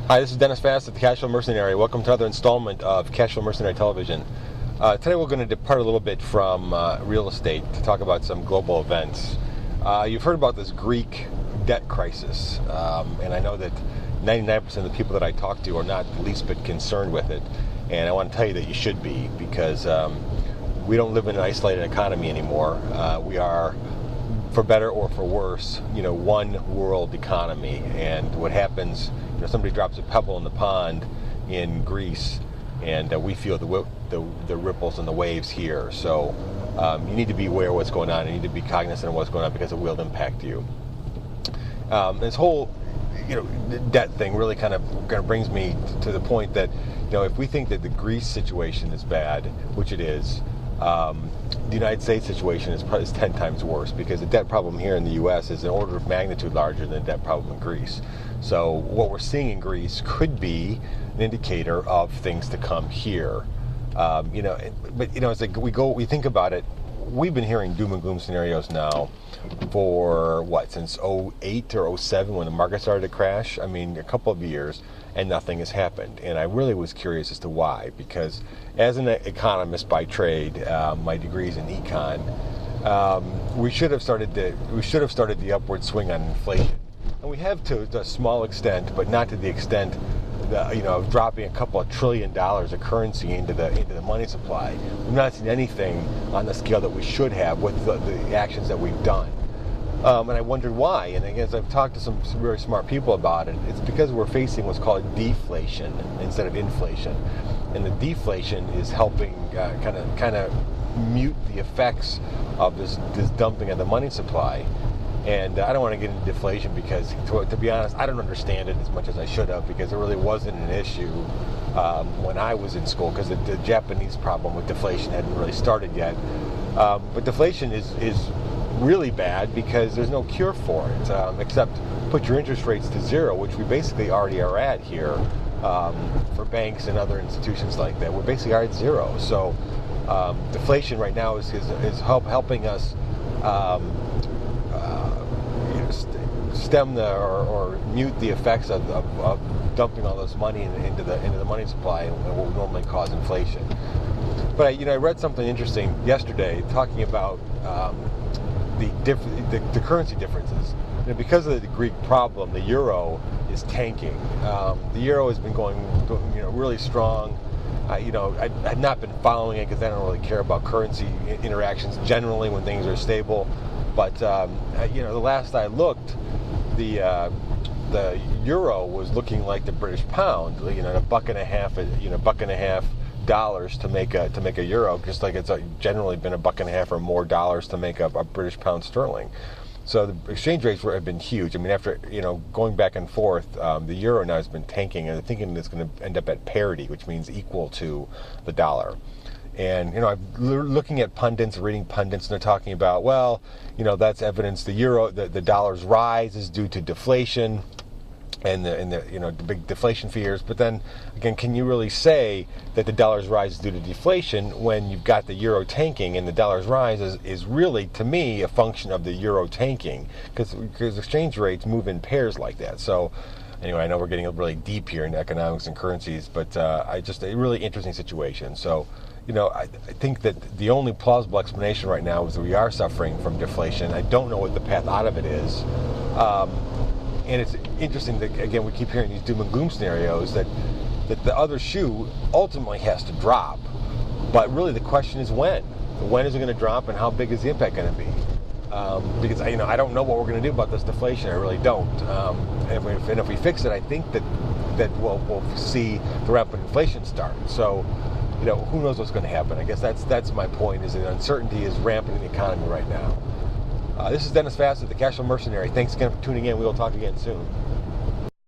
Hi, this is Dennis Fassett, the Cashflow Mercenary. Welcome to another installment of Cashflow Mercenary Television. Today we're going to depart a little bit from real estate to talk about some global events. You've heard about this Greek debt crisis, and I know that 99% of the people that I talk to are not the least bit concerned with it. And I want to tell you that you should be, because we don't live in an isolated economy anymore. We are, for better or for worse, one world economy. And what happens, somebody drops a pebble in the pond in Greece, and we feel the ripples and the waves here. So you need to be aware of what's going on. You need to be cognizant of what's going on, because it will impact you. This whole debt thing really kind of brings me to the point that if we think that the Greece situation is bad, which it is, the United States situation is 10 times worse, because the debt problem here in the U.S. is an order of magnitude larger than the debt problem in Greece. So what we're seeing in Greece could be an indicator of things to come here. It's like we think about it. We've been hearing doom and gloom scenarios now for since 2008 or 2007, when the market started to crash. I mean, a couple of years, and nothing has happened. And I really was curious as to why, because as an economist by trade, my degree's in econ, we should have started the upward swing on inflation, and we have to a small extent, but not to the extent of dropping a couple of $1 trillion of currency into the money supply. We've not seen anything on the scale that we should have with the actions that we've done. And I wondered why. And as I've talked to some very smart people about it, it's because we're facing what's called deflation instead of inflation. And the deflation is helping kind of mute the effects of this dumping of the money supply. And I don't want to get into deflation, because, to be honest, I don't understand it as much as I should have, because it really wasn't an issue when I was in school, because the Japanese problem with deflation hadn't really started yet. But deflation is really bad, because there's no cure for it, except put your interest rates to zero, which we basically already are at here for banks and other institutions like that. We're basically are at zero. So deflation right now is helping us stem or mute the effects of dumping all this money into the money supply, and what would normally cause inflation. But I read something interesting yesterday talking about the currency differences. Because of the Greek problem, the euro is tanking. The euro has been going really strong. I had not been following it, because I don't really care about currency interactions generally when things are stable. But the last I looked, the euro was looking like the British pound. $1.50, dollars to make a euro, just like it's generally been $1.50 or more dollars to make a British pound sterling. So the exchange rates have been huge. I mean, after going back and forth, the euro now has been tanking, and I'm thinking it's going to end up at parity, which means equal to the dollar. And I'm looking at pundits, reading pundits, and they're talking about, that's evidence the dollar's rise is due to deflation, and the big deflation fears. But then again, can you really say that the dollar's rise is due to deflation when you've got the euro tanking, and the dollar's rise is really, to me, a function of the euro tanking, because exchange rates move in pairs like that. So anyway, I know we're getting really deep here in economics and currencies, but a really interesting situation. So I think that the only plausible explanation right now is that we are suffering from deflation. I don't know what the path out of it is. And it's interesting that, again, we keep hearing these doom and gloom scenarios that the other shoe ultimately has to drop. But really the question is when. When is it going to drop, and how big is the impact going to be? Because I don't know what we're going to do about this deflation. I really don't. And if we fix it, I think that we'll see the rapid inflation start. So who knows what's going to happen? I guess that's my point, is that uncertainty is rampant in the economy right now. This is Dennis Fassett, the Cashflow Mercenary. Thanks again for tuning in. We will talk again soon.